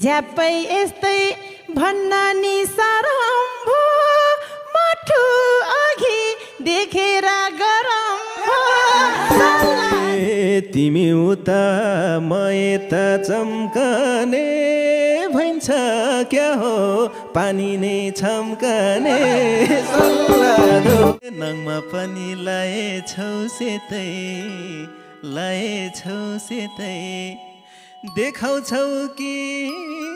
झ्याप्पै यस्तै भन्न नि सरम भो मठु अघि देखेर गरम तिमी उता म यता चम्कने भइन्छ क्या हो पानी नै छम्कने नङमा पनि लाएछौ सेतै देखाउँछौ कि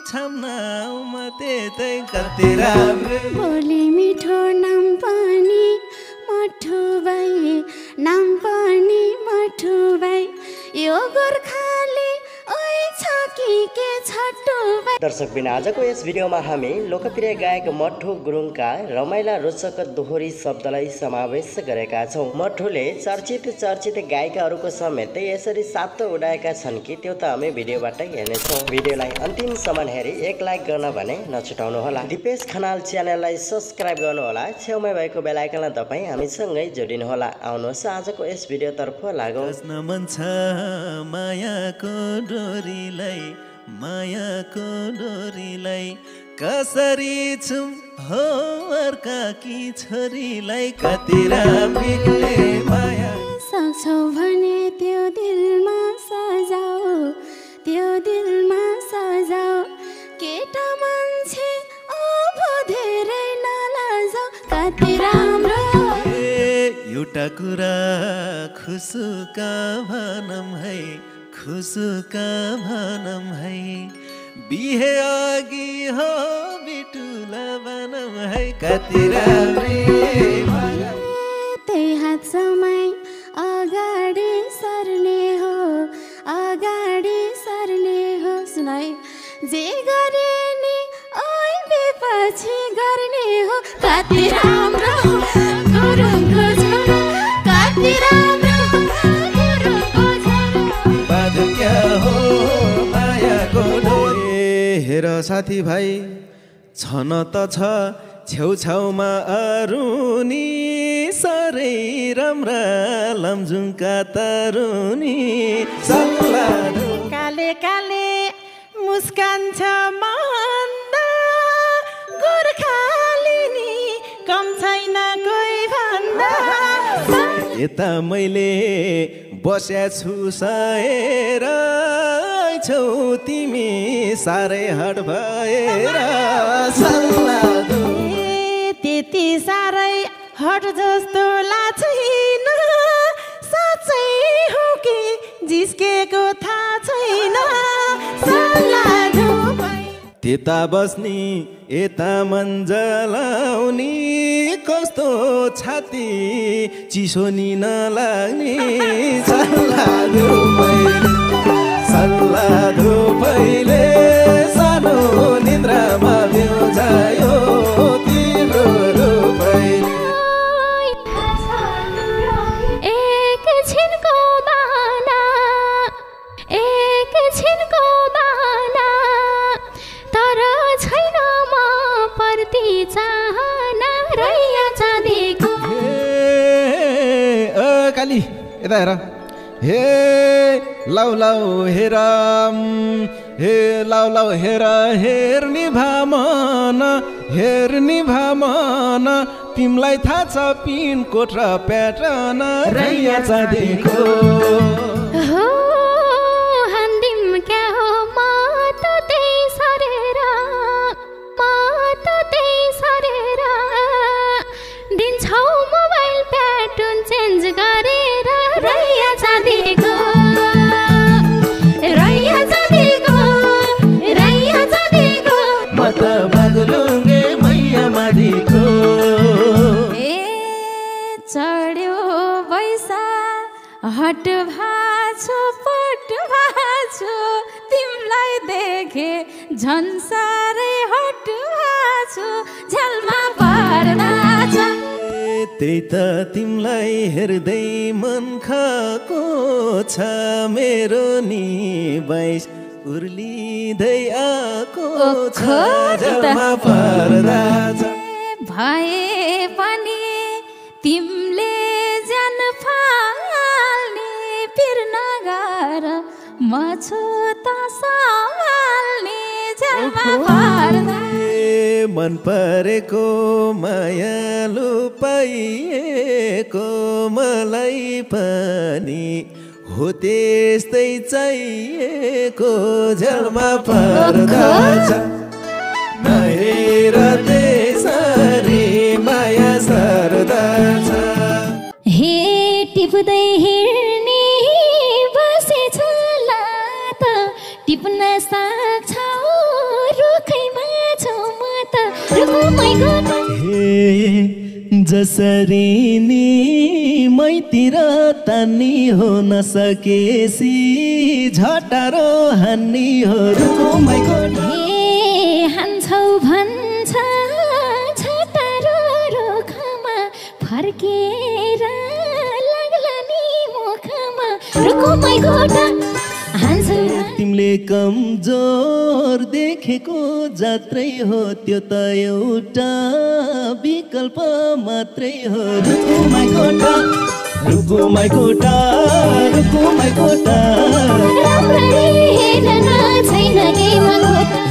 छाम्नाउमा त्यतै कति राम्रो बोली मिठो नाम पनि मठुबाई नाम पनि मठुबाई यो गोर्खाली ओइ छ कि के छटुबाई। दर्शक बिना आजको यस भिडियोमा हामी लोकप्रिय गायक मठु गुरुङका रमाइला रोचक दोहोरी शब्दलाई समावेश गरेका छौँ। मठुले चर्चित गायिकाहरूको समेत यसरी सातो उडाएका छन् कि त्यो त हामी भिडियोबाट हेर्नेछौँ। भिडियोलाई अन्तिमसम्म हेरी एक लाइक गर्न भने नछुटाउनुहोला। दिपेश खनाल च्यानललाई सब्सक्राइब गर्नुहोला। छेउमै भएको बेल आइकनलाई दबाई हामीसँगै जोडिनुहोला। आउनुहोस् आजको यस भिडियोतर्फ लागौँ। मायाको डोरीलाई कसरी छुम हो अर्काकी छोरीलाई कति राम्रीले माया सक्छौ भने त्यो दिलमा सजाऊ केटा मान्छे अब धेरै नलजाऊ कति राम्रो एउटा कुरा खुसुका भनम है बिहे अघि हो बिटुला बनम है कति राम्री त्यही हात समय अगाडि सर्ने हो सुनाइ जे गरे नि ओइ बेपछि गर्ने हो कति राम्रो गुरुङको छोरो कति राम्रो हेर साथी भाइ छन त छ छेउछाउमा अरुनी साह्रै राम्रा लमजुङका तरुनी काले काले मुस्कान छ मन्दा गोर्खालिनी कम छैन कोही भन्दा यता मैले बस्या छु सहेर छौ तिमी साह्रै हट भएर त्यति साह्रै हट जस्तो लाग्दैन साँच्चै हो कि जिस्केको थाहा छैन त्यता बस्नी यता मन जलाउने कस्तो छाती चिसो नि नलाग्ने सल्लाह धुपैले सानो निन्द्रामा बिउजायो तिम्रो रूपैले एक छिनको बाना तर छैन म प्रति चाहना रैया चाँदीको काली यता हेर हे लाउ हेर हेर्ने भामन तिमलाई थाहा छ पिन कोट र प्याटर्न रैया चाँदीको हो हान्दिम क्या हो म त त्यही सरेर दिन्छौ मोबाइल प्याटर्न चेन्ज गरेर रैया चाँदीको म त बागलुङ्गे मैया मादिको चढ्यो बैसा हट भाछु पट भाछु तिमलाई देखे झन् साह्रै हट भाछु झ्यालमा पर्दा त्यही त तिमलाई हेर्दै मन खाको छ मेरो नि 22 उर्लिँदै आको छ झ्यालमा पर्दा भए पनि तिमले ज्यान फाल्ने पिर नगर म छु त सम्हाल्ने जलमा पर्दा मन परेको मायालु पाइएको मलाई पनि हो त्यस्तै चाहिएको झलमा पर्दा नहेर त्यसरी माया सर्दा हे टिप्दै हिँड्ने बसेछ लात टिप्न सक्छौ रुखैमा छौ म त रुखमै गोठ हे जसरी नि मैतिर तानी हो नसकेसी झटारो हान्नी हो रुखमै गोठ हान्छौ भन्छ छटारो रुखमा फर्केर लाग्ला नि मुखमा रुखमै गोठा हान्छौ तिमीले कमजोर देखेको जात्रै हो त्यो त एउटा विकल्प मात्रै हो रुखमै गोठा रुखमै गोठा रुखमै गोठा राम्ररी हेर्न छैन केमा गोठा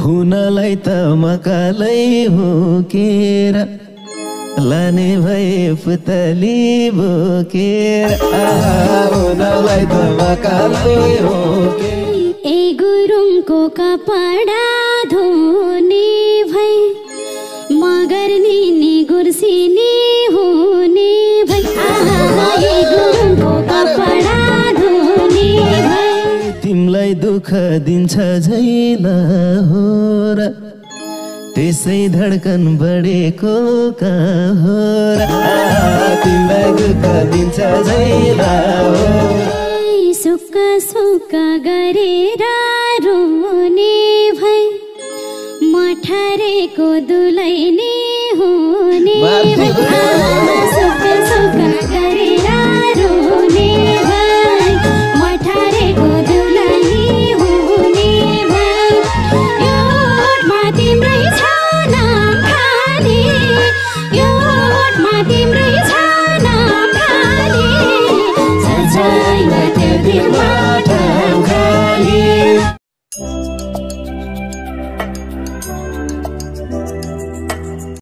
हुनलाई त मकालै हो केर लाने भए पुतली बोकेर हुनलाई त मकालै हो ए गुरुङको कपडा धोने भई मगर नि गुर्सिनी हुने भई ए गुरुङको कपडा धोने भई तिमीलाई दुःख दिन्छ झैला हो र त्यसै धड्कन बढेको कहाँ हो र तिमीलाई दुःख दिन्छ झैला हो सुक्क सुक्क गरेर रोने भई मठारेको दुलै नि हुने भई